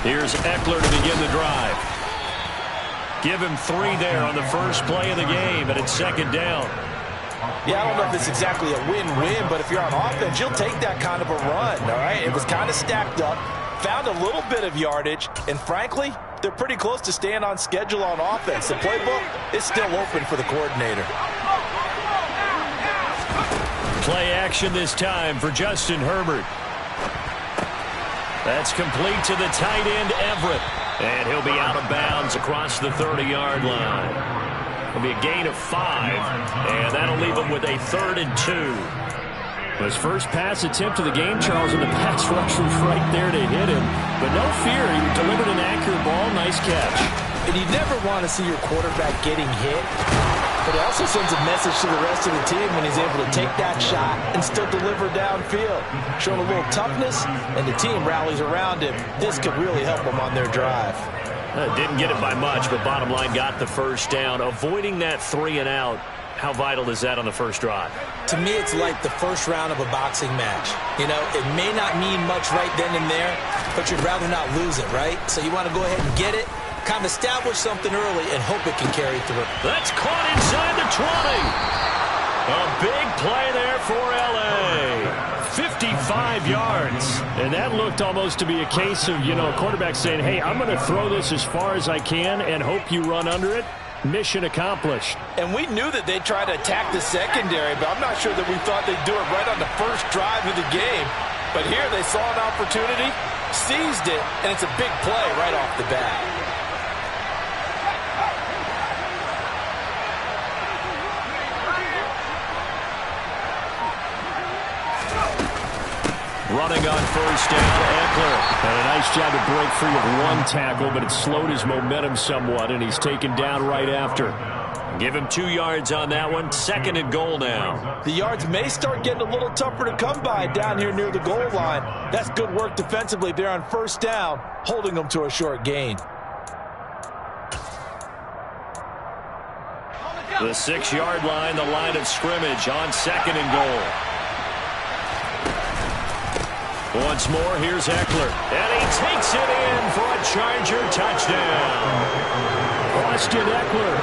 Here's Eckler to begin the drive. Give him 3 there on the first play of the game, and it's second down. Yeah, I don't know if it's exactly a win-win, but if you're on offense, you'll take that kind of a run, all right? It was kind of stacked up, found a little bit of yardage, and frankly, they're pretty close to staying on schedule on offense. The playbook is still open for the coordinator. Play action this time for Justin Herbert. That's complete to the tight end, Everett. And he'll be out of bounds across the 30-yard line. It'll be a gain of 5, and that'll leave him with a 3rd and 2. His first pass attempt of the game, Charles, and the pass rush was right there to hit him. But no fear, he delivered an accurate ball. Nice catch. And you never want to see your quarterback getting hit, but it also sends a message to the rest of the team when he's able to take that shot and still deliver downfield. Showing a little toughness, and the team rallies around him. This could really help them on their drive. Didn't get it by much, but bottom line got the first down. Avoiding that 3 and out, how vital is that on the first drive? To me, it's like the first round of a boxing match. You know, it may not mean much right then and there, but you'd rather not lose it, right? So you want to go ahead and get it, kind of establish something early, and hope it can carry through. That's caught inside the 20. A big play there for L.A. 55 yards. And that looked almost to be a case of, you know, a quarterback saying, hey, I'm going to throw this as far as I can and hope you run under it. Mission accomplished. And we knew that they'd try to attack the secondary, but I'm not sure that we thought they'd do it right on the first drive of the game. But here they saw an opportunity, seized it, and it's a big play right off the bat. Running on first down, Eckler. And a nice job to break free of 1 tackle, but it slowed his momentum somewhat, and he's taken down right after. Give him 2 yards on that one. 2nd and goal now. The yards may start getting a little tougher to come by down here near the goal line. That's good work defensively there on first down, holding them to a short gain. The 6-yard line, the line of scrimmage on 2nd and goal. Once more, here's Eckler. And he takes it in for a Charger touchdown. Austin Eckler,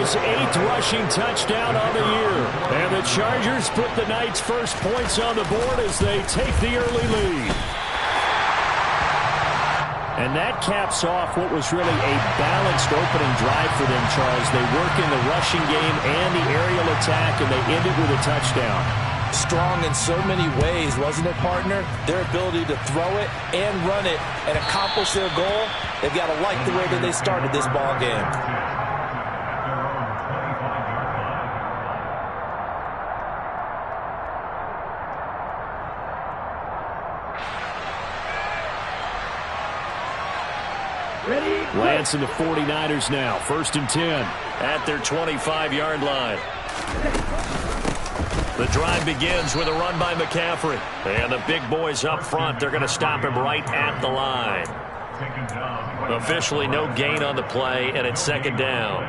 his 8th rushing touchdown on the year. And the Chargers put the Knights' first points on the board as they take the early lead. And that caps off what was really a balanced opening drive for them, Charles. They work in the rushing game and the aerial attack, and they end it with a touchdown. Strong in so many ways, wasn't it, partner? Their ability to throw it and run it and accomplish their goal, they've got to like the way that they started this ball game. Lance and the 49ers now. 1st and 10 at their 25-yard line. The drive begins with a run by McCaffrey. And the big boys up front, they're going to stop him right at the line. Officially no gain on the play, and it's 2nd down.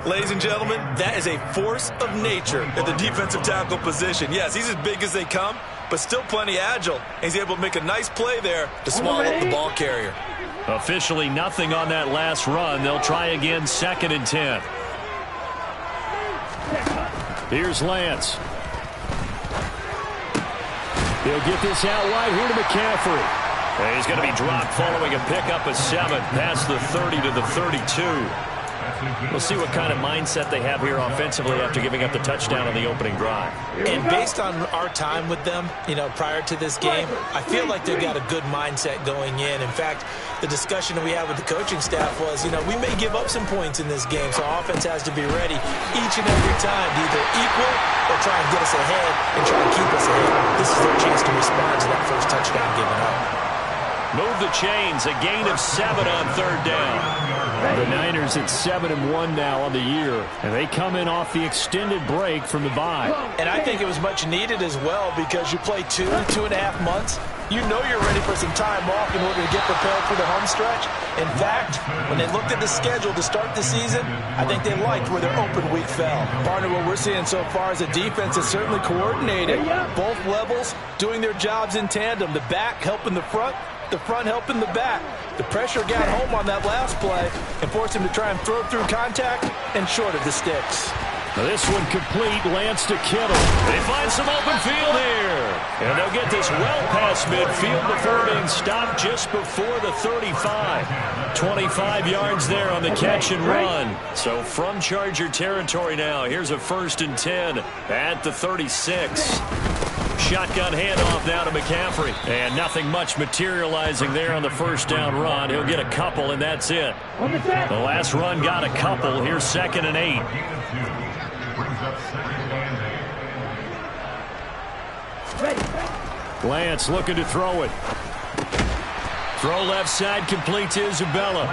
Ladies and gentlemen, that is a force of nature at the defensive tackle position. Yes, he's as big as they come, but still plenty agile. He's able to make a nice play there to swallow up the ball carrier. Officially nothing on that last run. They'll try again, 2nd and 10. Here's Lance. He'll get this out wide here to McCaffrey. And he's going to be dropped following a pickup of 7 past the 30 to the 32. We'll see what kind of mindset they have here offensively after giving up the touchdown on the opening drive. And based on our time with them, you know, prior to this game, I feel like they've got a good mindset going in. In fact, the discussion that we had with the coaching staff was, you know, we may give up some points in this game, so our offense has to be ready each and every time to either equal or try and get us ahead and try and keep us ahead. This is their chance to respond to that first touchdown given up. Move the chains, a gain of 7 on 3rd down. The Niners at 7-1 now on the year, and they come in off the extended break from the bye. And I think it was much needed as well because you play 2.5 months. You know you're ready for some time off in order to get prepared for the home stretch. In fact, when they looked at the schedule to start the season, I think they liked where their open week fell. Partner, what we're seeing so far is a defense that's certainly coordinated. Both levels doing their jobs in tandem. The back helping the front, the front helping the back. The pressure got home on that last play and forced him to try and throw through contact and short of the sticks. This one complete, Lance to Kittle. They find some open field here. And they'll get this well past midfield before being stopped just before the 35. 25 yards there on the catch and run. So from Charger territory now, here's a 1st and 10 at the 36. Shotgun handoff now to McCaffrey. And nothing much materializing there on the first down run. He'll get a couple, and that's it. The last run got a couple. Here's 2nd and 8. Lance looking to throw it. Throw left side complete to Isabella.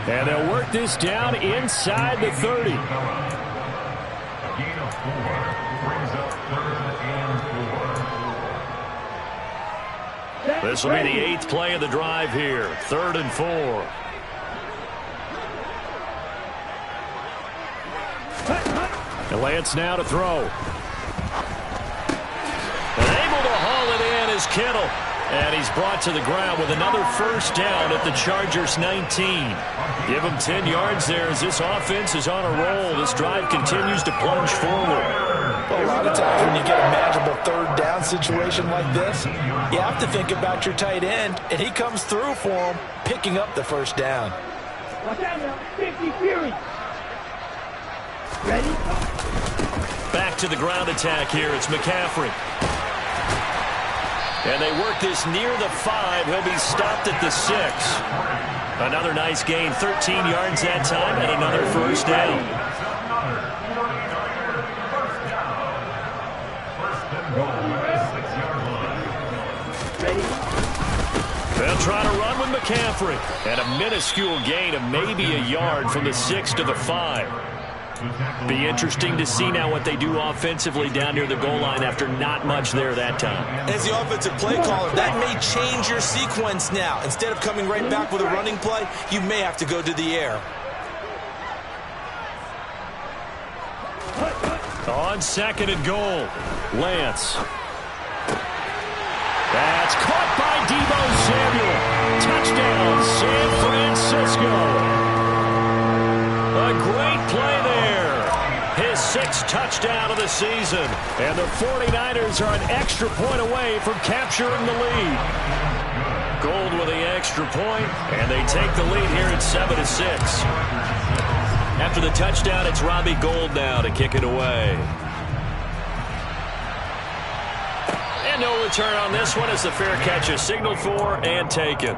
And they'll work this down inside the 30. This will be the 8th play of the drive here. 3rd and 4. And Lance now to throw. Is Kittle, and he's brought to the ground with another first down at the Chargers 19. Give him 10 yards there as this offense is on a roll. This drive continues to plunge forward. Well, a lot of times when you get a manageable 3rd down situation like this, you have to think about your tight end, and he comes through for him, picking up the first down. Watch out now, 50 Fury. Ready? Back to the ground attack here. It's McCaffrey. And they work this near the 5. He'll be stopped at the 6. Another nice gain, 13 yards that time, and another first down. They'll try to run with McCaffrey. And a minuscule gain of maybe a yard from the 6 to the 5. Be interesting to see now what they do offensively down near the goal line after not much there that time. As the offensive play caller, that may change your sequence now. Instead of coming right back with a running play, you may have to go to the air. On 2nd and goal, Lance. That's caught by Deebo Samuel. Touchdown, San Francisco. A great play there. His 6th touchdown of the season. And the 49ers are an extra point away from capturing the lead. Gold with the extra point, and they take the lead here at 7-6. After the touchdown, it's Robbie Gould now to kick it away. And no return on this one as the fair catch is signaled for and taken.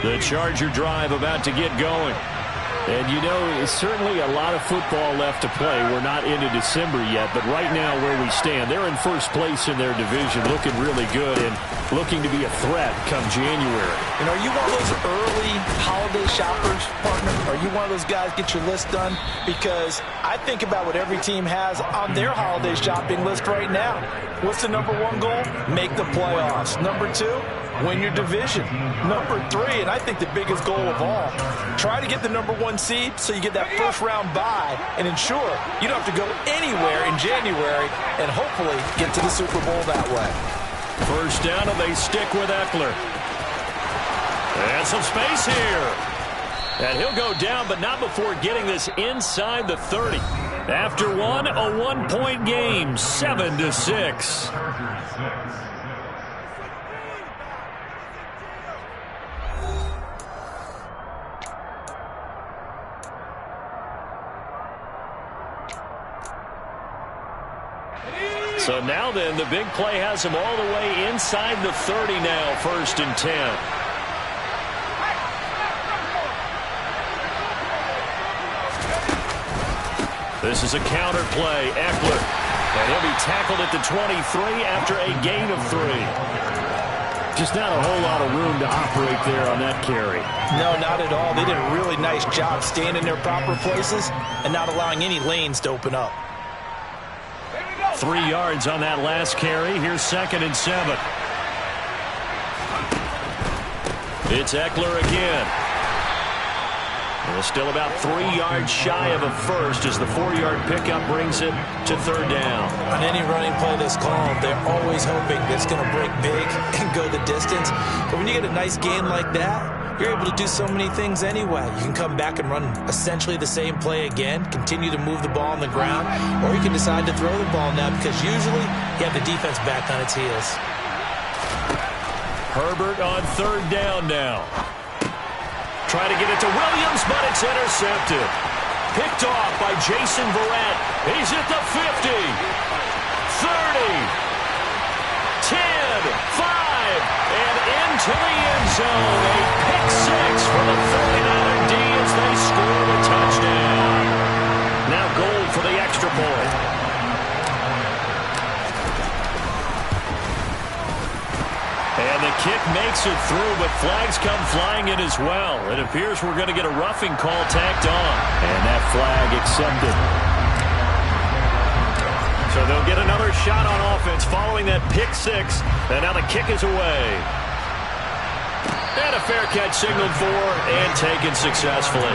The Charger drive about to get going. And, you know, it's certainly a lot of football left to play. We're not into December yet, but right now where we stand, they're in first place in their division, looking really good and looking to be a threat come January. And are you one of those early holiday shoppers, partner? Are you one of those guys get your list done? Because I think about what every team has on their holiday shopping list right now. What's the number 1 goal? Make the playoffs. Number 2? Win your division. Number 3, and I think the biggest goal of all, try to get the number 1 seed so you get that first-round bye and ensure you don't have to go anywhere in January and hopefully get to the Super Bowl that way. First down, and they stick with Eckler. And some space here. And he'll go down, but not before getting this inside the 30. After one, a 1-point game, 7-6. So now then, the big play has him all the way inside the 30 now, 1st and 10. This is a counter play, Eckler. And he'll be tackled at the 23 after a gain of 3. Just not a whole lot of room to operate there on that carry. No, not at all. They did a really nice job staying in their proper places and not allowing any lanes to open up. 3 yards on that last carry. Here's 2nd and 7. It's Eckler again. Well, still about 3 yards shy of a first as the 4-yard pickup brings it to third down. On any running play that's called, they're always hoping that it's going to break big and go the distance. But when you get a nice gain like that, you're able to do so many things anyway. You can come back and run essentially the same play again, continue to move the ball on the ground, or you can decide to throw the ball now because usually you have the defense back on its heels. Herbert on third down now. Trying to get it to Williams, but it's intercepted. Picked off by Jason Verrett. He's at the 50, 30, 10, 5, and into the end zone. A pick six for the 49er D as they score a touchdown. Now goal for the extra point. And the kick makes it through, but flags come flying in as well. It appears we're going to get a roughing call tacked on. And that flag accepted. So they'll get another shot on offense following that pick six. And now the kick is away. And a fair catch signaled for and taken successfully.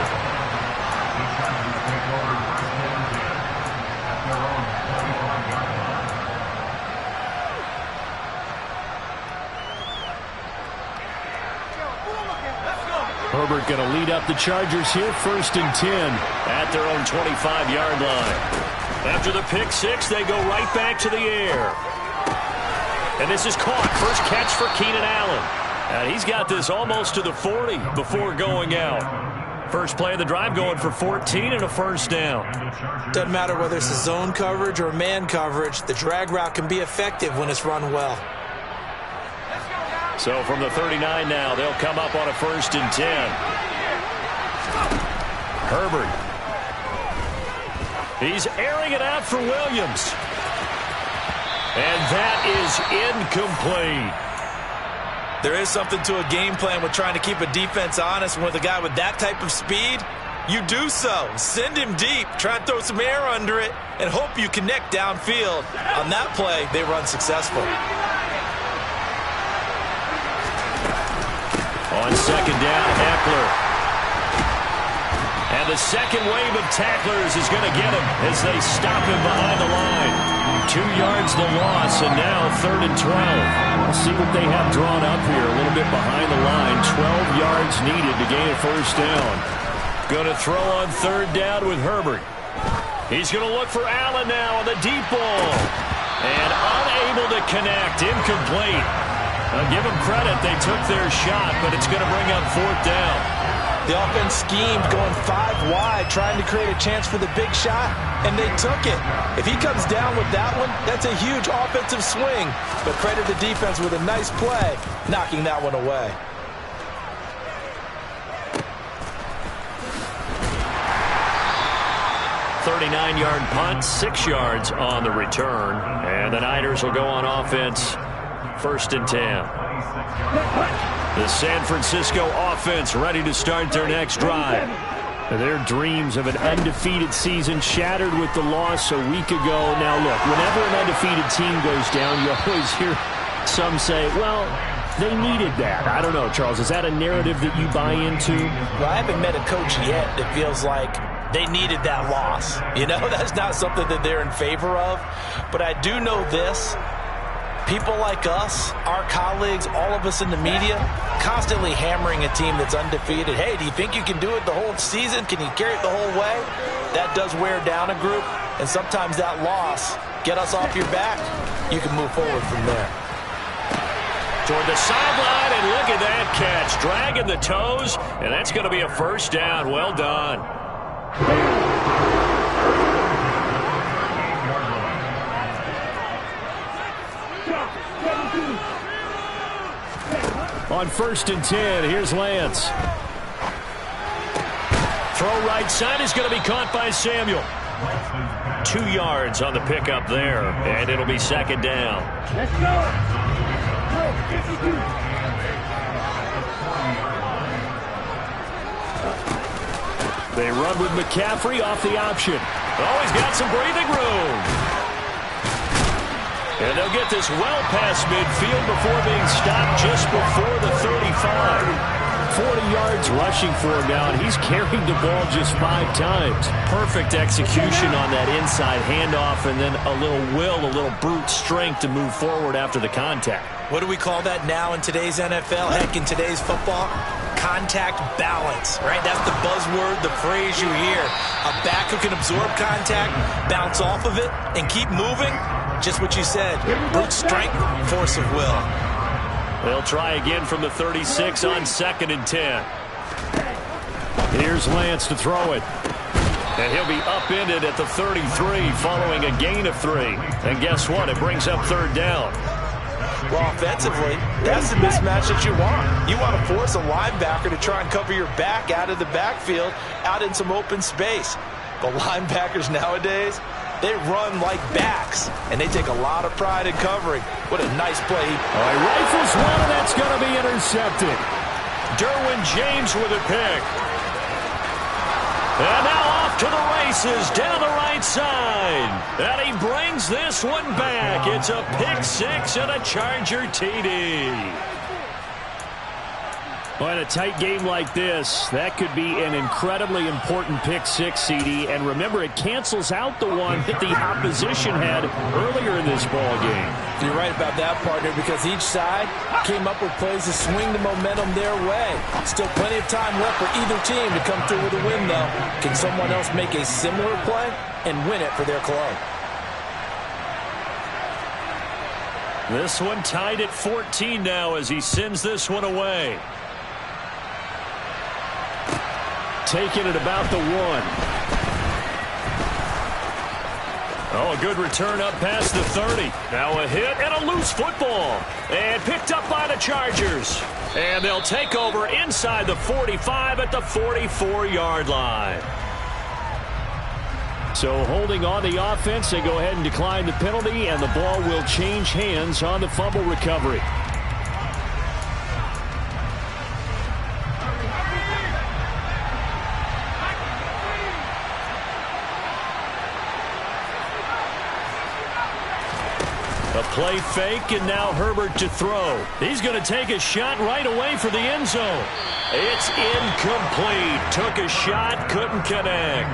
Herbert going to lead up the Chargers here, 1st and 10 at their own 25-yard line. After the pick six, they go right back to the air. And this is caught. First catch for Keenan Allen. And he's got this almost to the 40 before going out. First play of the drive going for 14 and a first down. Doesn't matter whether it's a zone coverage or man coverage, the drag route can be effective when it's run well. So from the 39 now, they'll come up on a 1st and 10. Herbert. He's airing it out for Williams. And that is incomplete. There is something to a game plan with trying to keep a defense honest. With a guy with that type of speed, you do so. Send him deep, try and throw some air under it, and hope you connect downfield. On that play, they were unsuccessful. On second down, Eckler. And the second wave of tacklers is going to get him as they stop him behind the line. 2 yards the loss, and now 3rd and 12. We'll see what they have drawn up here. A little bit behind the line. 12 yards needed to gain a first down. Going to throw on 3rd down with Herbert. He's going to look for Allen now on the deep ball. And unable to connect. Incomplete. I'll give them credit. They took their shot, but it's going to bring up 4th down. The offense schemed going 5 wide, trying to create a chance for the big shot, and they took it. If he comes down with that one, that's a huge offensive swing. But credit the defense with a nice play, knocking that one away. .39-yard punt, 6 yards on the return. And the Niners will go on offense. 1st and 10. The San Francisco offense ready to start their next drive. Their dreams of an undefeated season shattered with the loss a week ago. Now, look, whenever an undefeated team goes down, you always hear some say, well, they needed that. I don't know, Charles. Is that a narrative that you buy into? Well, I haven't met a coach yet that feels like they needed that loss. You know, that's not something that they're in favor of. But I do know this. People like us, our colleagues, all of us in the media, constantly hammering a team that's undefeated. Hey, do you think you can do it the whole season? Can you carry it the whole way? That does wear down a group, and sometimes that loss, get us off your back, you can move forward from there. Toward the sideline, and look at that catch. Dragging the toes, and that's going to be a first down. Well done. On 1st and 10, here's Lance. Throw right side is going to be caught by Samuel. 2 yards on the pickup there, and it'll be 2nd down. Let's go. Go, 52. They run with McCaffrey off the option. Oh, he's got some breathing room. And they'll get this well past midfield before being stopped just before the 35. 40 yards rushing for him now, and he's carried the ball just 5 times. Perfect execution on that inside handoff, and then a little will, a little brute strength to move forward after the contact. What do we call that now in today's NFL? Heck, in today's football? Contact balance, right? That's the buzzword, the phrase you hear. A back who can absorb contact, bounce off of it, and keep moving. Just what you said. Brute strength, force of will. They'll try again from the 36 on 2nd and 10. Here's Lance to throw it. And he'll be upended at the 33 following a gain of 3. And guess what? It brings up 3rd down. Well, offensively, that's the mismatch that you want. You want to force a linebacker to try and cover your back out of the backfield, out in some open space. But linebackers nowadays, they run like backs, and they take a lot of pride in covering. What a nice play. All right, rifles one, and that's going to be intercepted. Derwin James with a pick. And now off to the races down the right side. And he brings this one back. It's a pick 6 and a Charger TD. Well, in a tight game like this, that could be an incredibly important pick 6, CD. And remember, it cancels out the one that the opposition had earlier in this ball game. You're right about that, partner, because each side came up with plays to swing the momentum their way. Still plenty of time left for either team to come through with a win, though. Can someone else make a similar play and win it for their club? This one tied at 14 now as he sends this one away. Taking it about the 1. Oh, a good return up past the 30. Now a hit and a loose football. And picked up by the Chargers. And they'll take over inside the 45 at the 44-yard line. So holding on the offense, they go ahead and decline the penalty, and the ball will change hands on the fumble recovery. A play fake, and now Herbert to throw. He's going to take a shot right away for the end zone. It's incomplete. Took a shot, couldn't connect.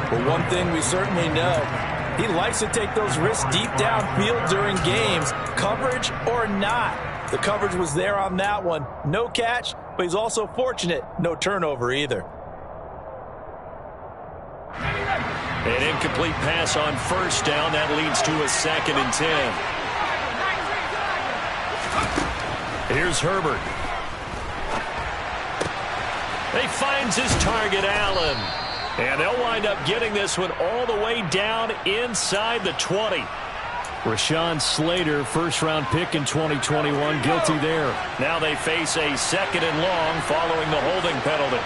Well, one thing we certainly know, he likes to take those risks deep downfield during games, coverage or not. The coverage was there on that one. No catch, but he's also fortunate. No turnover either. An incomplete pass on 1st down. That leads to a 2nd and 10. Here's Herbert. He finds his target, Allen. And they'll wind up getting this one all the way down inside the 20. Rashawn Slater, first-round pick in 2021, guilty there. Now they face a 2nd and long following the holding penalty.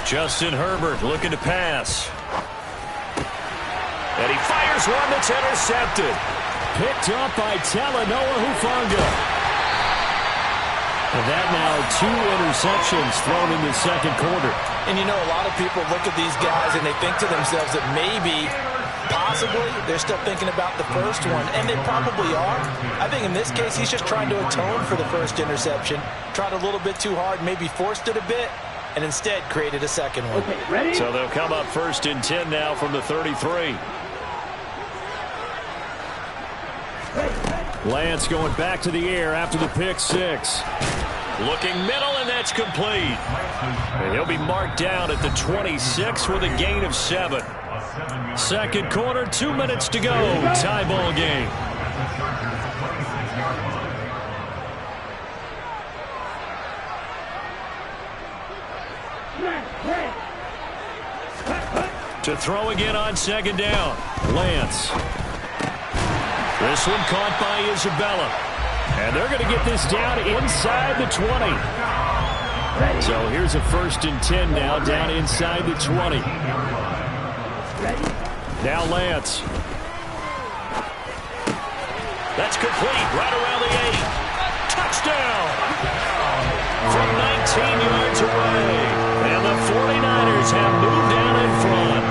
Justin Herbert looking to pass. And he fires one that's intercepted. Picked up by Talanoa Hufanga. And that now 2 interceptions thrown in the 2nd quarter. And you know, a lot of people look at these guys and they think to themselves that maybe, possibly, they're still thinking about the first one. And they probably are. I think in this case, he's just trying to atone for the first interception. Tried a little bit too hard, maybe forced it a bit, and instead created a 2nd one. Okay, ready? So they'll come up 1st and 10 now from the 33. Lance going back to the air after the pick 6. Looking middle, and that's complete. And he'll be marked down at the 26 with a gain of 7. 2nd quarter, 2 minutes to go. Tie ball game. To throw again on 2nd down. Lance. This one caught by Isabella. And they're going to get this down inside the 20. So here's a 1st and 10 now down inside the 20. Now Lance. That's complete right around the 8. Touchdown. From 19 yards away. And the 49ers have moved down in front.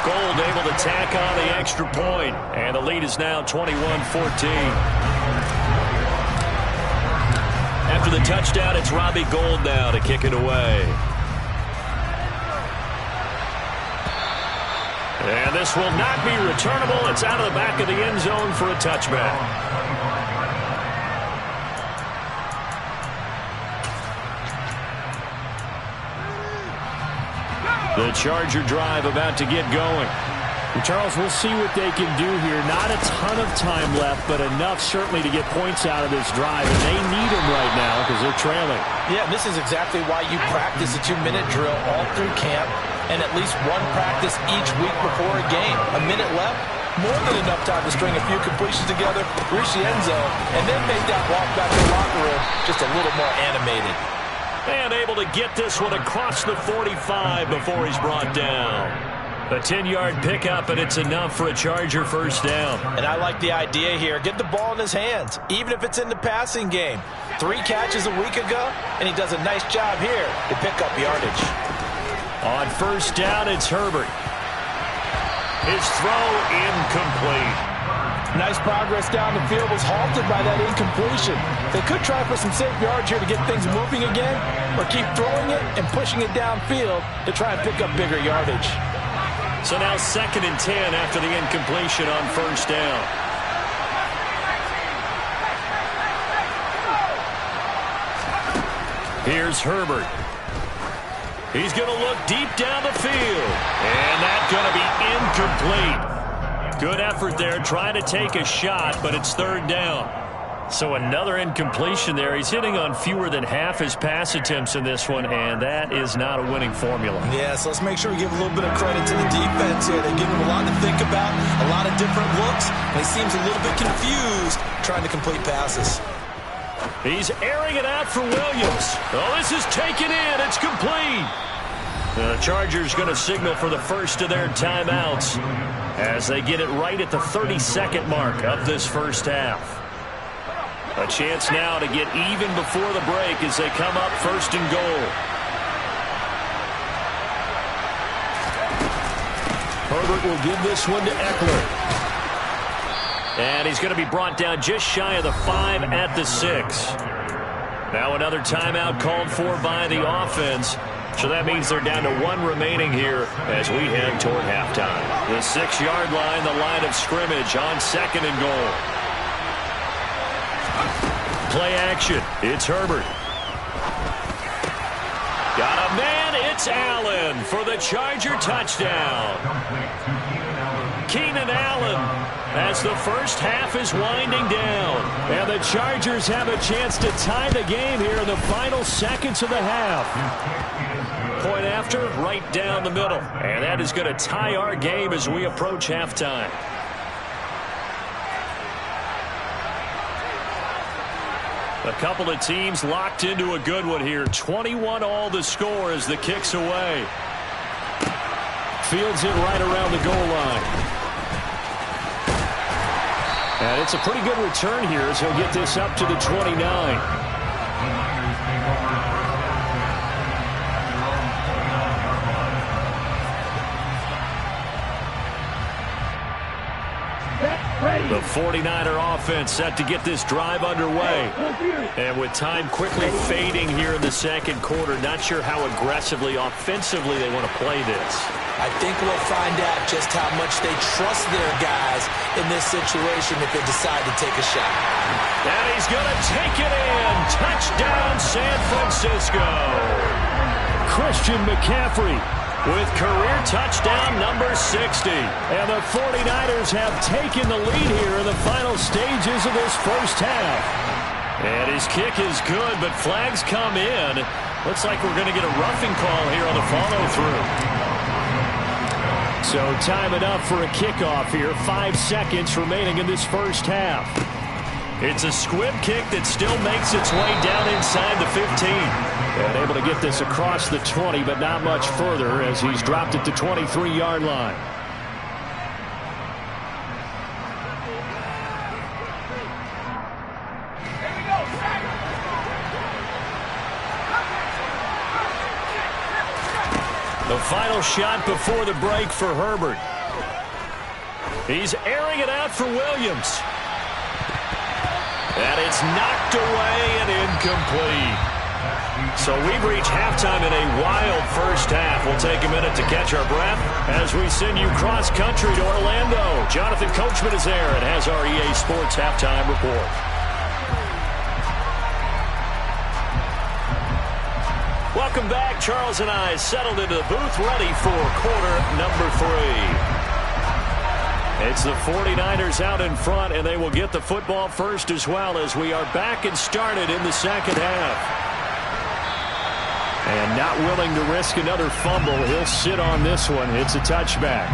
Gold able to tack on the extra extra point, and the lead is now 21-14. After the touchdown, it's Robbie Gould now to kick it away. And this will not be returnable. It's out of the back of the end zone for a touchback. The Charger drive about to get going. Charles, we'll see what they can do here. Not a ton of time left, but enough certainly to get points out of this drive. And they need them right now because they're trailing. Yeah, this is exactly why you practice a 2-minute drill all through camp and at least one practice each week before a game. A minute left, more than enough time to string a few completions together, reach the end zone, and then make that walk back to the locker room just a little more animated. And able to get this one across the 45 before he's brought down. A 10-yard pickup, and it's enough for a Charger first down. And I like the idea here. Get the ball in his hands, even if it's in the passing game. 3 catches a week ago, and he does a nice job here to pick up yardage. On first down, it's Herbert. His throw incomplete. Nice progress down the field, was halted by that incompletion. They could try for some safe yards here to get things moving again, or keep throwing it and pushing it downfield to try and pick up bigger yardage. So now 2nd and 10 after the incompletion on first down. Here's Herbert. He's going to look deep down the field. And that's going to be incomplete. Good effort there trying to take a shot, but it's 3rd down. So another incompletion there. He's hitting on fewer than half his pass attempts in this one, and that is not a winning formula. Yeah, so let's make sure we give a little bit of credit to the defense here. They give him a lot to think about, a lot of different looks, and he seems a little bit confused trying to complete passes. He's airing it out for Williams. Oh, this is taken in. It's complete. The Chargers going to signal for the first of their timeouts as they get it right at the 32nd mark of this first half. A chance now to get even before the break as they come up 1st and goal. Herbert will give this one to Eckler. And he's going to be brought down just shy of the 5 at the 6. Now another timeout called for by the offense. So that means they're down to 1 remaining here as we head toward halftime. The 6-yard line, the line of scrimmage on 2nd and goal. Play action. It's Herbert. Got a man. It's Allen for the Charger touchdown. Keenan Allen as the first half is winding down. And the Chargers have a chance to tie the game here in the final seconds of the half. Point after, right down the middle. And that is going to tie our game as we approach halftime. A couple of teams locked into a good one here. 21 all the score as the kick's away. Fields it right around the goal line. And it's a pretty good return here as he'll get this up to the 29. The 49er offense set to get this drive underway. And with time quickly fading here in the 2nd quarter, not sure how aggressively, offensively they want to play this. I think we'll find out just how much they trust their guys in this situation if they decide to take a shot. And he's going to take it in. Touchdown, San Francisco. Christian McCaffrey with career touchdown number 60. And the 49ers have taken the lead here in the final stages of this first half. And his kick is good, but flags come in. Looks like we're going to get a roughing call here on the follow-through. So time enough for a kickoff here. 5 seconds remaining in this first half. It's a squib kick that still makes its way down inside the 15. And able to get this across the 20, but not much further as he's dropped it to 23-yard line. The final shot before the break for Herbert. He's airing it out for Williams. And it's knocked away and incomplete. So we've reached halftime in a wild first half. We'll take a minute to catch our breath as we send you cross-country to Orlando. Jonathan Coachman is there and has our EA Sports halftime report. Welcome back. Charles and I settled into the booth ready for quarter number 3. It's the 49ers out in front, and they will get the football first as well as we are back and started in the second half. And not willing to risk another fumble. He'll sit on this one. It's a touchback.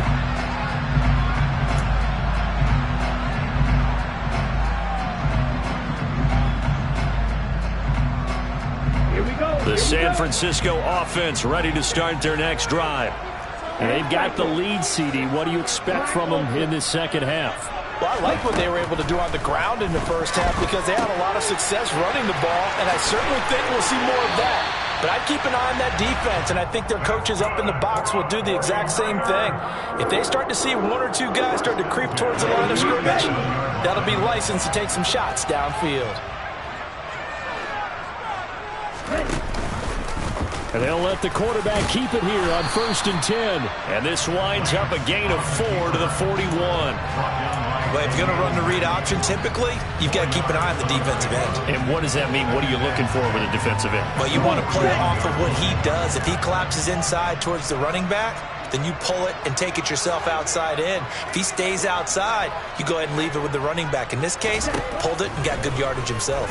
The San Francisco offense ready to start their next drive. And they've got the lead, CD. What do you expect from them in this second half? Well, I like what they were able to do on the ground in the first half because they had a lot of success running the ball, and I certainly think we'll see more of that. But I'd keep an eye on that defense, and I think their coaches up in the box will do the exact same thing. If they start to see one or two guys start to creep towards the line of scrimmage, that'll be license to take some shots downfield. And they'll let the quarterback keep it here on 1st and 10. And this winds up a gain of 4 to the 41. Well, if you're going to run the read option, typically, you've got to keep an eye on the defensive end. And what does that mean? What are you looking for with a defensive end? Well, you want to play off of what he does. If he collapses inside towards the running back, then you pull it and take it yourself outside in. If he stays outside, you go ahead and leave it with the running back. In this case, pulled it and got good yardage himself.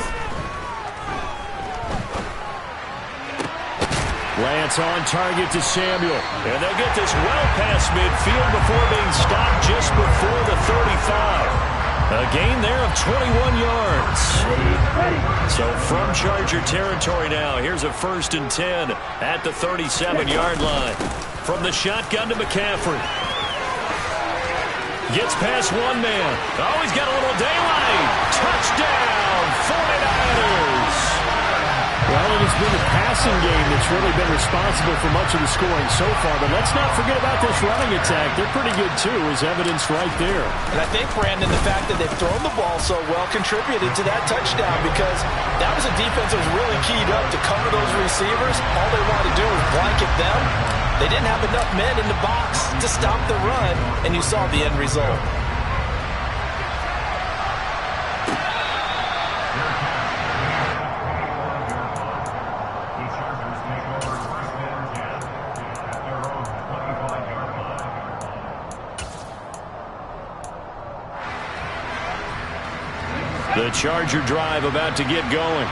Lance on target to Samuel. And they'll get this well past midfield before being stopped just before the 35. A gain there of 21 yards. So from Charger territory now, here's a 1st and 10 at the 37-yard line. From the shotgun to McCaffrey. Gets past one man. Oh, he's got a little daylight. Touchdown, 49ers. Well, it has been the passing game that's really been responsible for much of the scoring so far. But let's not forget about this running attack. They're pretty good, too, as evidenced right there. And I think, Brandon, the fact that they've thrown the ball so well contributed to that touchdown because that was a defense that was really keyed up to cover those receivers. All they wanted to do was blanket them. They didn't have enough men in the box to stop the run, and you saw the end result. The Charger drive about to get going.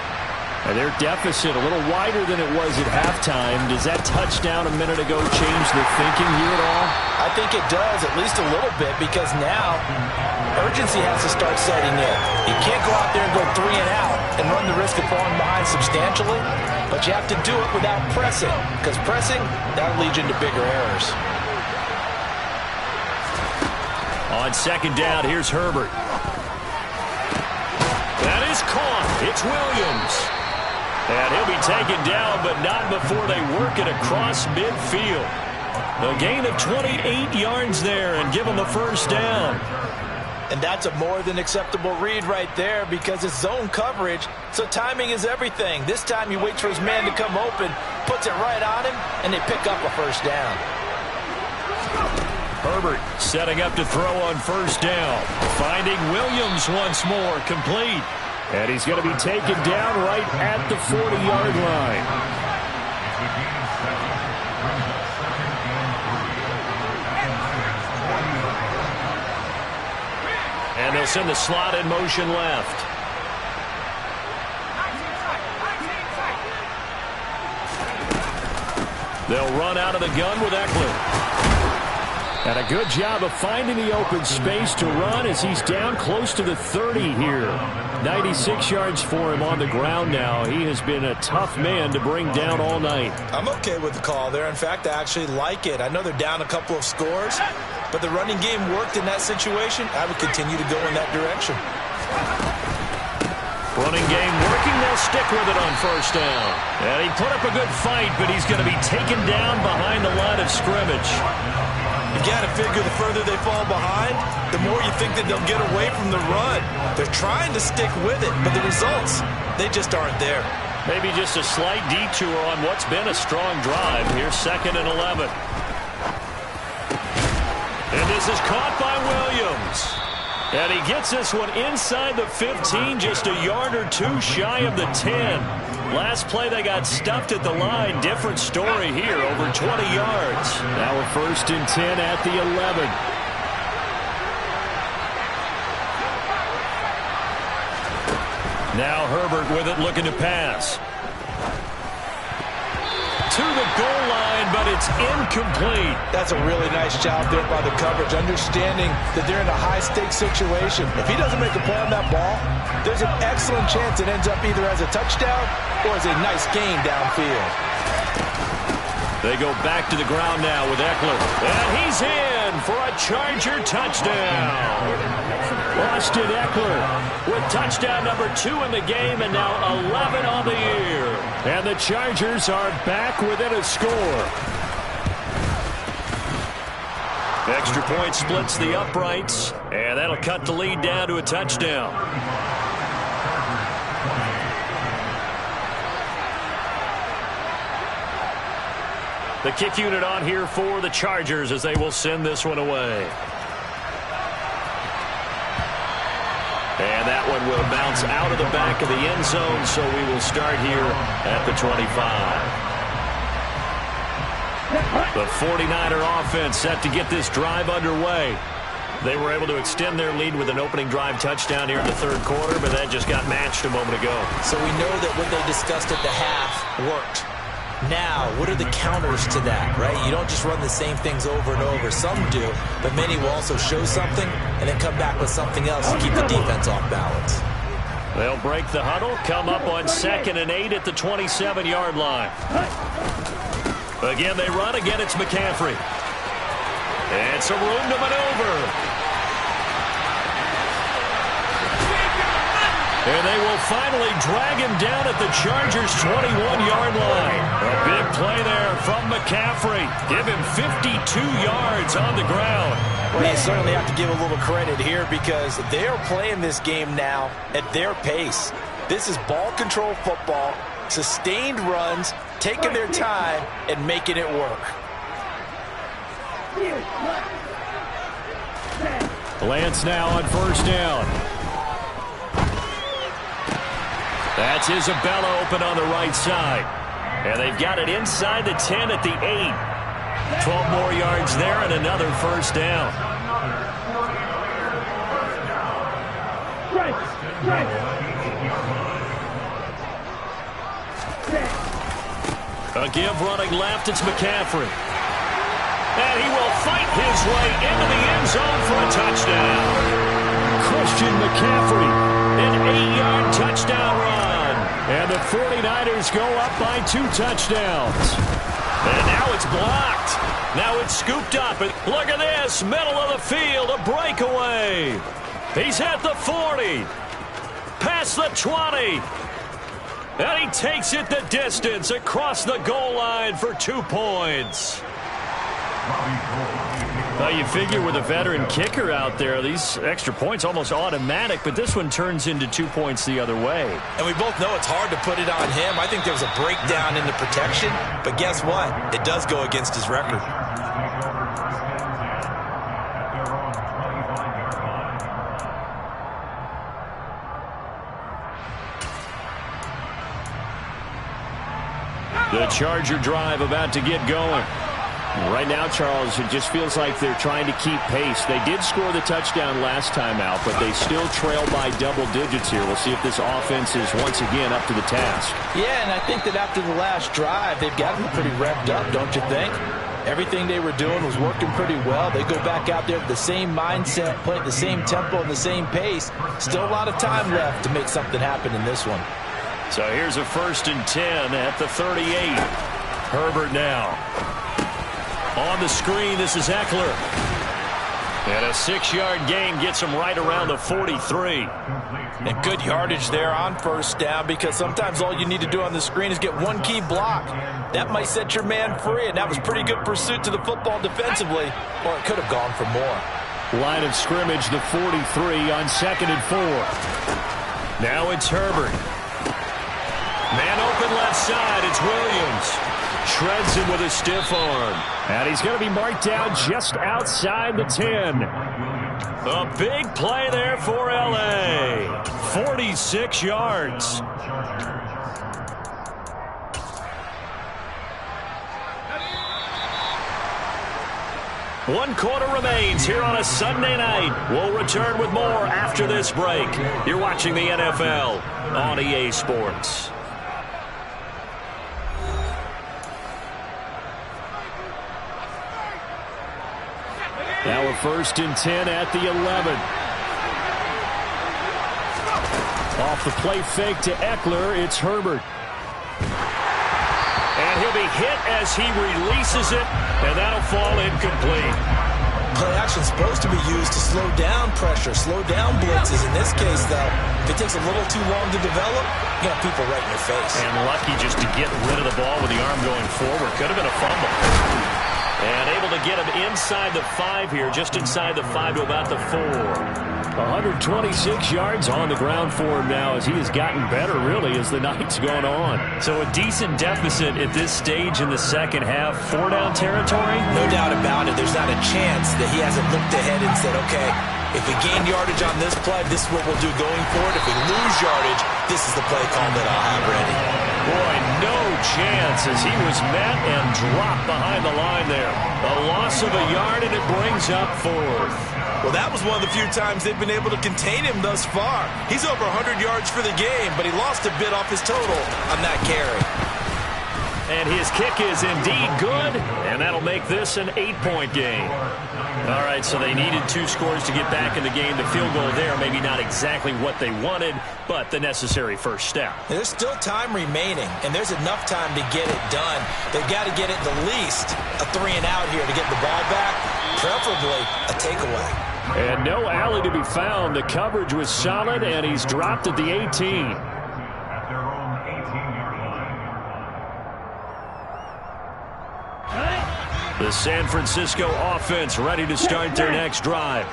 And their deficit a little wider than it was at halftime. Does that touchdown a minute ago change the thinking here at all? I think it does, at least a little bit, because now urgency has to start setting in. You can't go out there and go 3 and out and run the risk of falling behind substantially, but you have to do it without pressing, because pressing, that'll lead you into bigger errors. On 2nd down, here's Herbert. That is caught. It's Williams. And he'll be taken down, but not before they work it across midfield. A gain of 28 yards there and give him a 1st down. And that's a more than acceptable read right there because it's zone coverage, so timing is everything. This time he waits for his man to come open, puts it right on him, and they pick up a 1st down. Herbert setting up to throw on 1st down. Finding Williams once more, complete. And he's going to be taken down right at the 40-yard line. And they'll send the slot in motion left. They'll run out of the gun with Eckler. And a good job of finding the open space to run as he's down close to the 30 here. 96 yards for him on the ground now. He has been a tough man to bring down all night. I'm okay with the call there. In fact, I actually like it. I know they're down a couple of scores, but the running game worked in that situation. I would continue to go in that direction. Running game working. They'll they'll stick with it on first down. And he put up a good fight, but he's going to be taken down behind the line of scrimmage. You got to figure the further they fall behind, the more you think that they'll get away from the run. They're trying to stick with it, but the results, they just aren't there. Maybe just a slight detour on what's been a strong drive. Here's 2nd and 11. And this is caught by Williams. And he gets this one inside the 15, just a yard or two shy of the 10. Last play they got stuffed at the line. Different story here, over 20 yards. Now a 1st and 10 at the 11. Now Herbert with it, looking to pass. To the goal line, but it's incomplete. That's a really nice job there by the coverage, understanding that they're in a high-stakes situation. If he doesn't make a play on that ball, there's an excellent chance it ends up either as a touchdown or as a nice gain downfield. They go back to the ground now with Eckler. And he's in for a Charger touchdown. Austin Eckler with touchdown number 2 in the game, and now 11 on the year. And the Chargers are back within a score. Extra point splits the uprights, and that'll cut the lead down to a touchdown. The kick unit on here for the Chargers as they will send this one away. And that one will bounce out of the back of the end zone, so we will start here at the 25. The 49er offense set to get this drive underway. They were able to extend their lead with an opening drive touchdown here in the 3rd quarter, but that just got matched a moment ago. So we know that what they discussed at the half worked. Now, what are the counters to that, right? You don't just run the same things over and over. Some do, but many will also show something and then come back with something else to keep the defense off balance. They'll break the huddle, come up on 2nd and 8 at the 27-yard line. Again, they run. Again, it's McCaffrey. And some room to maneuver. And they will finally drag him down at the Chargers' 21-yard line. A big play there from McCaffrey. Give him 52 yards on the ground. Well, you certainly have to give a little credit here because they are playing this game now at their pace. This is ball control football, sustained runs, taking their time, and making it work. Lance now on 1st down. That's Isabella open on the right side. And they've got it inside the 10 at the 8. 12 more yards there and another 1st down. A give running left, it's McCaffrey. And he will fight his way into the end zone for a touchdown. Christian McCaffrey. An 8-yard touchdown run. And the 49ers go up by 2 touchdowns. And now it's blocked. Now it's scooped up. And look at this. Middle of the field. A breakaway. He's at the 40. Past the 20. And he takes it the distance across the goal line for 2 points. Well, you figure with a veteran kicker out there, these extra points almost automatic, but this one turns into 2 points the other way. And we both know it's hard to put it on him. I think there was a breakdown in the protection, but guess what? It does go against his record. The Charger drive about to get going. Right now, Charles, it just feels like they're trying to keep pace. They did score the touchdown last time out, but they still trail by double digits here. We'll see if this offense is once again up to the task. Yeah, and I think that after the last drive, they've gotten pretty revved up, don't you think? Everything they were doing was working pretty well. They go back out there with the same mindset, play at the same tempo and the same pace. Still a lot of time left to make something happen in this one. So here's a 1st and 10 at the 38. Herbert now. On the screen, this is Eckler. And a 6-yard gain gets him right around the 43. And good yardage there on first down, because sometimes all you need to do on the screen is get one key block. That might set your man free, and that was pretty good pursuit to the football defensively, or it could have gone for more. Line of scrimmage, the 43 on 2nd and 4. Now it's Herbert. Man open left side. It's Williams. Shreds him with a stiff arm. And he's going to be marked down just outside the 10. A big play there for L.A. 46 yards. One quarter remains here on a Sunday night. We'll return with more after this break. You're watching the NFL on EA Sports. Now a 1st and 10 at the 11. Off the play fake to Eckler, it's Herbert. And he'll be hit as he releases it, and that'll fall incomplete. Play action is supposed to be used to slow down pressure, slow down blitzes. In this case, though, if it takes a little too long to develop, you got people right in your face. And lucky just to get rid of the ball with the arm going forward. Could have been a fumble. And able to get him inside the 5 here, just inside the 5 to about the 4. 126 yards on the ground for him now as he has gotten better, really, as the night's gone on. So a decent deficit at this stage in the second half. 4-down territory? No doubt about it. There's not a chance that he hasn't looked ahead and said, okay, if we gain yardage on this play, this is what we'll do going forward. If we lose yardage, this is the play call that I'll have ready. Boy, no chance as he was met and dropped behind the line there. A loss of a yard, and it brings up 4th. Well, that was one of the few times they've been able to contain him thus far. He's over 100 yards for the game, but he lost a bit off his total on that carry. And his kick is indeed good, and that'll make this an 8-point game. All right, so they needed 2 scores to get back in the game. The field goal there, maybe not exactly what they wanted, but the necessary first step. There's still time remaining, and there's enough time to get it done. They've got to get it the least a 3-and-out here to get the ball back, preferably a takeaway. And no alley to be found. The coverage was solid, and he's dropped at the 18. The San Francisco offense ready to start their next drive.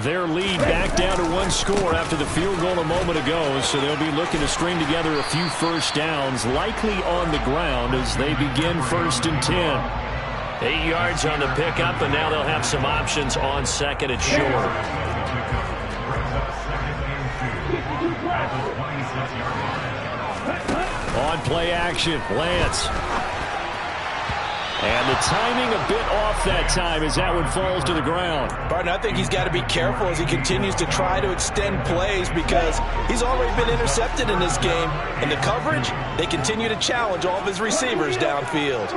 Their lead back down to 1 score after the field goal a moment ago, so they'll be looking to string together a few first downs, likely on the ground as they begin 1st and 10. 8 yards on the pickup, and now they'll have some options on 2nd and short. On play action, Lance. And the timing a bit off that time as that one falls to the ground. Barton, I think he's got to be careful as he continues to try to extend plays because he's already been intercepted in this game. And the coverage, they continue to challenge all of his receivers downfield.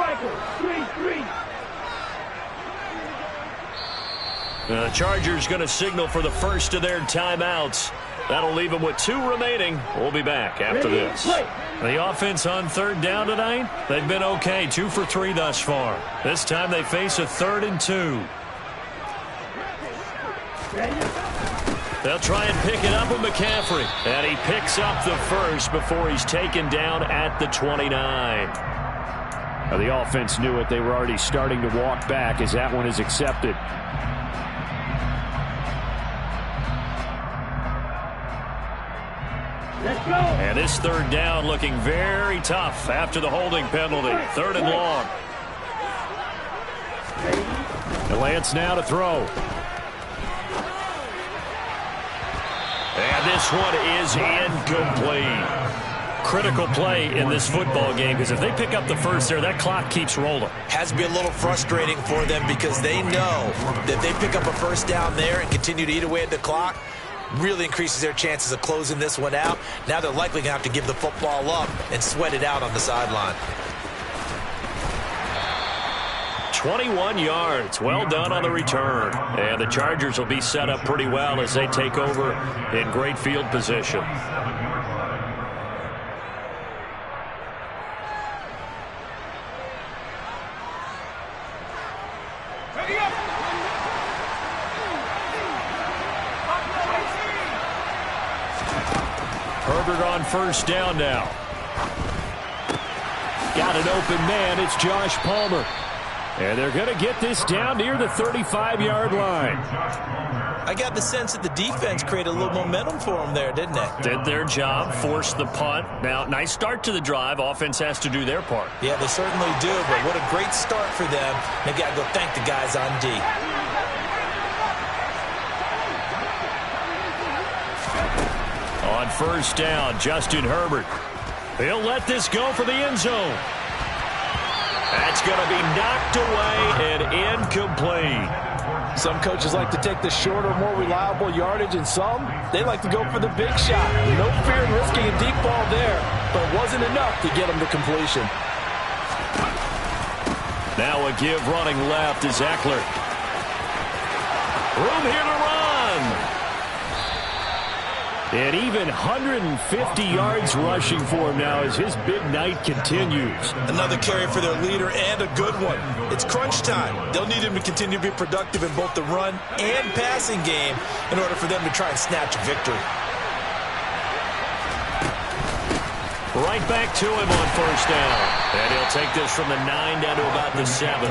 The Chargers going to signal for the first of their timeouts. That'll leave them with 2 remaining. We'll be back after this. The offense on 3rd down tonight, they've been okay. 2 for 3 thus far. This time they face a 3rd and 2. They'll try and pick it up with McCaffrey. And he picks up the first before he's taken down at the 29. Now, the offense knew it. They were already starting to walk back as that one is accepted. And this 3rd down looking very tough after the holding penalty. 3rd and long. And Lance now to throw. And this one is incomplete. Critical play in this football game because if they pick up the first there, that clock keeps rolling. Has to be a little frustrating for them because they know that if they pick up a first down there and continue to eat away at the clock, really increases their chances of closing this one out. Now they're likely going to have to give the football up and sweat it out on the sideline. 21 yards. Well done on the return. And the Chargers will be set up pretty well as they take over in great field position. first down now. Got an open man. It's Josh Palmer. And they're going to get this down near the 35-yard line. I got the sense that the defense created a little momentum for them there, didn't they? Did their job, forced the punt. Now, nice start to the drive. Offense has to do their part. Yeah, they certainly do, but what a great start for them. They've got to go thank the guys on D. On first down, Justin Herbert. He'll let this go for the end zone. That's going to be knocked away and incomplete. Some coaches like to take the shorter, more reliable yardage, and some, they like to go for the big shot. No fear in risking a deep ball there, but it wasn't enough to get them to completion. Now a give running left is Eckler. Room here to run. And even 150 yards rushing for him now as his big night continues. Another carry for their leader and a good one. It's crunch time. They'll need him to continue to be productive in both the run and passing game in order for them to try and snatch a victory. Right back to him on first down. And he'll take this from the 9 down to about the 7.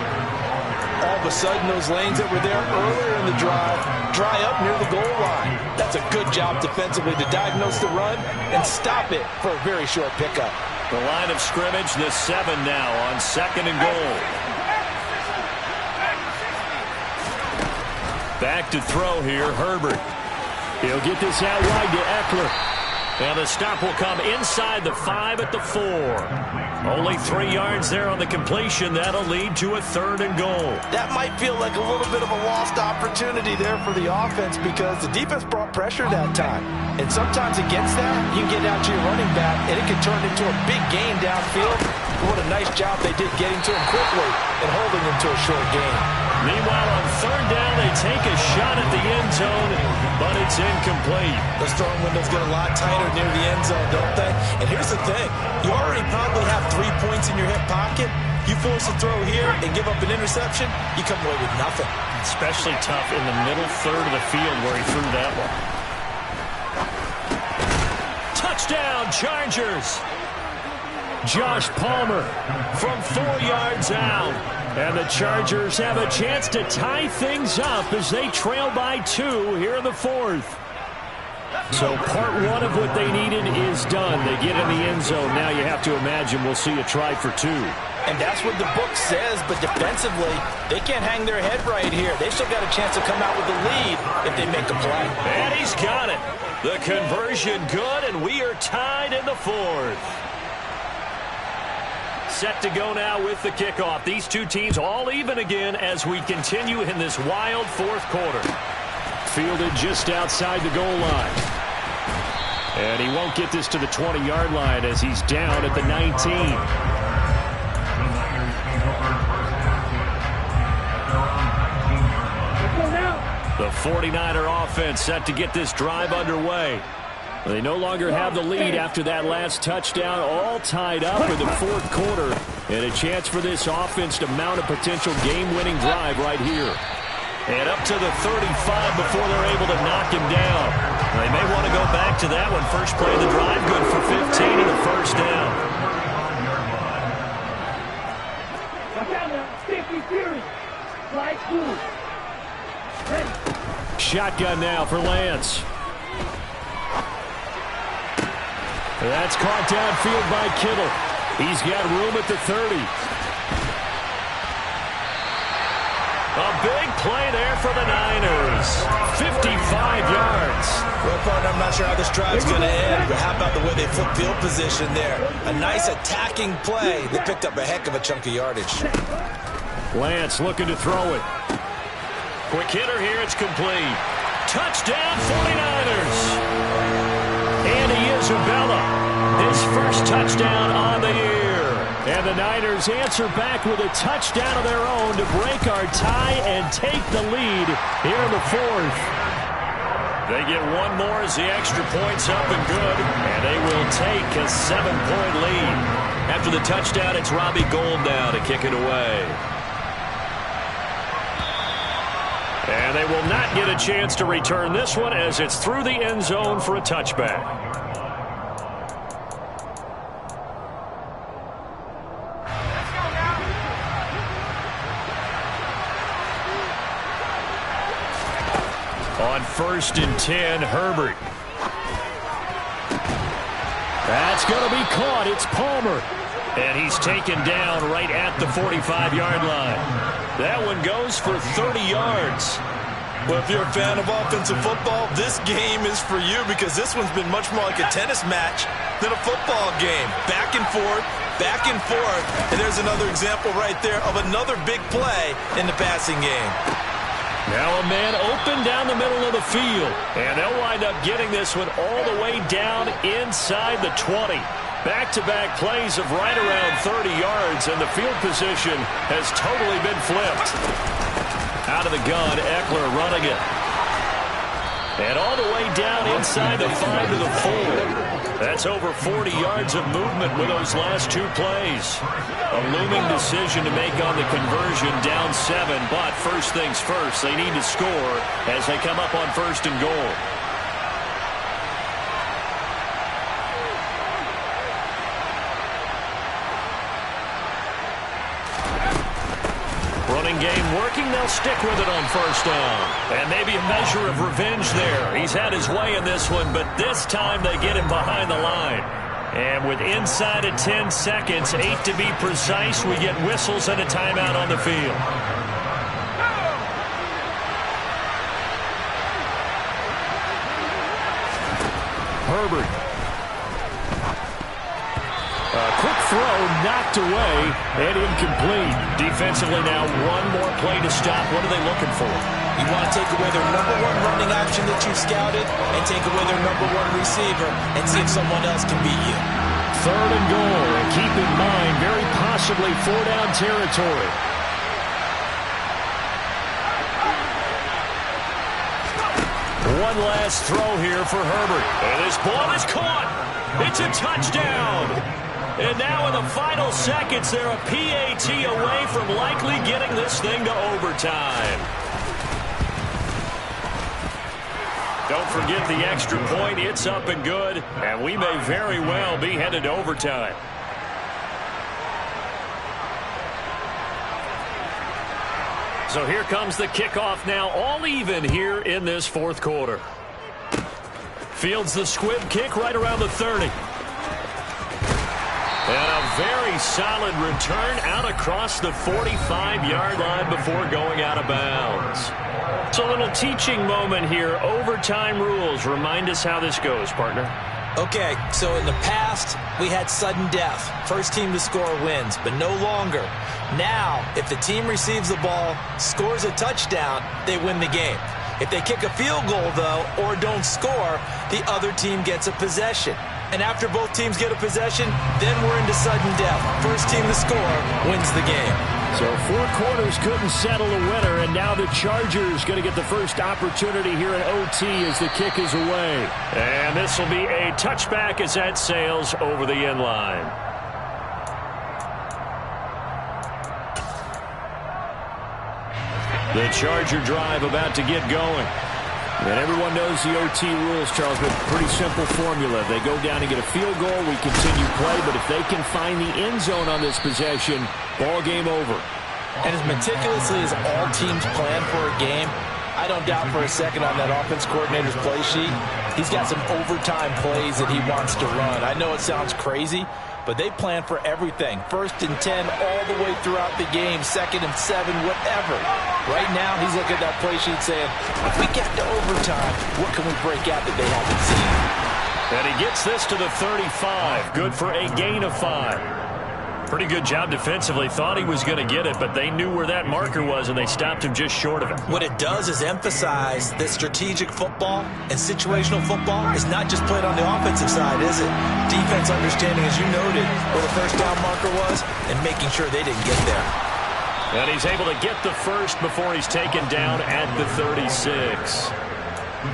All of a sudden, those lanes that were there earlier in the drive dry up near the goal line. That's a good job defensively to diagnose the run and stop it for a very short pickup. The line of scrimmage, the 7 now on 2nd and goal. Back to throw here, Herbert. He'll get this out wide to Eckler. And the stop will come inside the 5 at the 4. Only 3 yards there on the completion. That'll lead to a 3rd and goal. That might feel like a little bit of a lost opportunity there for the offense because the defense brought pressure that time. And sometimes against that, you can get out to your running back, and it can turn into a big gain downfield. What a nice job they did getting to him quickly and holding him to a short gain. Meanwhile, on 3rd down, they take a shot at the end zone, but it's incomplete. Those throwing windows get a lot tighter near the end zone, don't they? And here's the thing. You already probably have 3 points in your hip pocket. You force a throw here and give up an interception, you come away with nothing. Especially tough in the middle third of the field where he threw that one. Touchdown, Chargers! Josh Palmer From 4 yards out. and the Chargers have a chance to tie things up as they trail by 2 here in the 4th. So part 1 of what they needed is done. They get in the end zone. Now you have to imagine we'll see a try for 2. And that's what the book says, but defensively, they can't hang their head right here. They've still got a chance to come out with the lead if they make a play. And he's got it. The conversion good, and we are tied in the 4th. Set to go now with the kickoff. These two teams all even again as we continue in this wild 4th quarter. Fielded just outside the goal line. And he won't get this to the 20-yard line as he's down at the 19. The 49er offense set to get this drive underway. They no longer have the lead after that last touchdown, all tied up in the 4th quarter, and a chance for this offense to mount a potential game-winning drive right here. And up to the 35 before they're able to knock him down. They may want to go back to that one. First play of the drive, good for 15 and the first down. Shotgun now for Lance. That's caught downfield by Kittle. He's got room at the 30. A big play there for the Niners. 55 yards. Well, partner, I'm not sure how this drive's going to end, but how about the way they flip field position there? A nice attacking play. They picked up a heck of a chunk of yardage. Lance looking to throw it. Quick hitter here. It's complete. Touchdown, 49ers. Andy Isabella, his first touchdown on the year. And the Niners answer back with a touchdown of their own to break our tie and take the lead here in the 4th. They get one more as the extra point's up and good. And they will take a 7-point lead. After the touchdown, it's Robbie Gould now to kick it away. And they will not get a chance to return this one as it's through the end zone for a touchback. On 1st and 10, Herbert. That's going to be caught. It's Palmer. And he's taken down right at the 45-yard line. That one goes for 30 yards. Well, if you're a fan of offensive football, this game is for you because this one's been much more like a tennis match than a football game. Back and forth, and there's another example right there of another big play in the passing game. Now a man open down the middle of the field. And they'll wind up getting this one all the way down inside the 20. Back-to-back plays of right around 30 yards, and the field position has totally been flipped. Out of the gun, Eckler running it. And all the way down inside the 5 to the 4. That's over 40 yards of movement with those last 2 plays. A looming decision to make on the conversion, down 7. But first things first, they need to score as they come up on 1st and goal. Running game working, they'll stick with it on 1st down. And maybe a measure of revenge there. He's had his way in this one, but this time they get him behind the line. And with inside of 10 seconds, 8 to be precise, we get whistles and a timeout on the field. Herbert. Quick throw, knocked away, and incomplete. Defensively now, one more play to stop. What are they looking for? You want to take away their number 1 running option that you've scouted and take away their number 1 receiver and see if someone else can beat you. 3rd and goal, and keep in mind, very possibly 4-down territory. One last throw here for Herbert. And this ball is caught. It's a touchdown. And now in the final seconds, they're a PAT away from likely getting this thing to overtime. Don't forget the extra point. It's up and good. And we may very well be headed to overtime. So here comes the kickoff now, all even here in this 4th quarter. Fields the squib kick right around the 30. And a very solid return out across the 45-yard line before going out of bounds. So a little teaching moment here. Overtime rules. Remind us how this goes, partner. Okay, so in the past, we had sudden death. First team to score wins, but no longer. Now, if the team receives the ball, scores a touchdown, they win the game. If they kick a field goal, though, or don't score, the other team gets a possession. And after both teams get a possession, then we're into sudden death. First team to score wins the game. So 4 quarters couldn't settle a winner, and now the Chargers going to get the first opportunity here in OT as the kick is away. And this will be a touchback as that sails over the end line. The Charger drive about to get going. And everyone knows the OT rules, Charles, but pretty simple formula. They go down and get a field goal, we continue play, but if they can find the end zone on this possession, ball game over. And as meticulously as all teams plan for a game, I don't doubt for a second on that offense coordinator's play sheet, he's got some overtime plays that he wants to run. I know it sounds crazy, but they plan for everything. 1st and 10 all the way throughout the game, 2nd and 7, whatever. Right now, he's looking at that play sheet saying, if we get to overtime, what can we break out that they haven't seen? And he gets this to the 35. Good for a gain of 5. Pretty good job defensively. Thought he was going to get it, but they knew where that marker was, and they stopped him just short of it. What it does is emphasize that strategic football and situational football is not just played on the offensive side, is it? Defense understanding, as you noted, where the first down marker was and making sure they didn't get there. And he's able to get the first before he's taken down at the 36.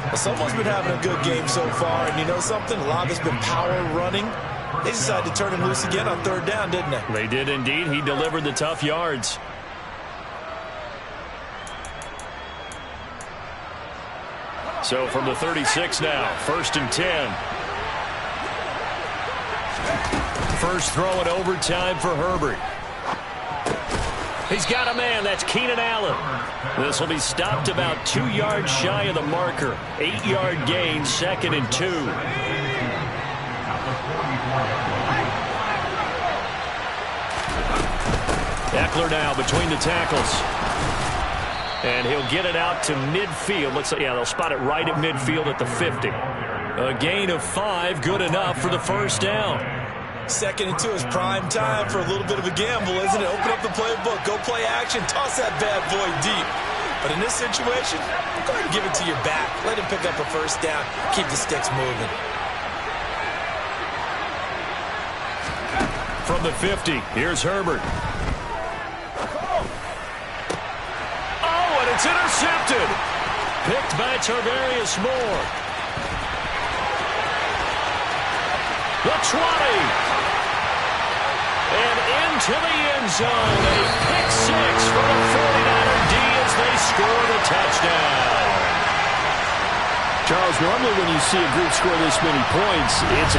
Well, someone's been having a good game so far, and you know something? A lot of it's been power running. They decided to turn him loose again on 3rd down, didn't they? They did indeed. He delivered the tough yards. So from the 36 now, 1st and 10. First throw in overtime for Herbert. He's got a man. That's Keenan Allen. This will be stopped about 2 yards shy of the marker. 8-yard gain, 2nd and 2. Eckler now between the tackles. And he'll get it out to midfield. Looks like, yeah, they'll spot it right at midfield at the 50. A gain of 5, good enough for the first down. 2nd and 2 is prime time for a little bit of a gamble, isn't it? Open up the playbook, go play action, toss that bad boy deep. But in this situation, go ahead and give it to your back. Let him pick up a first down, keep the sticks moving. From the 50, here's Herbert. Oh, and it's intercepted. Picked by Tarvarius Moore. The 20. And into the end zone. A pick 6 for the 49er D as they score the touchdown. Charles, normally when you see a group score this many points, it's a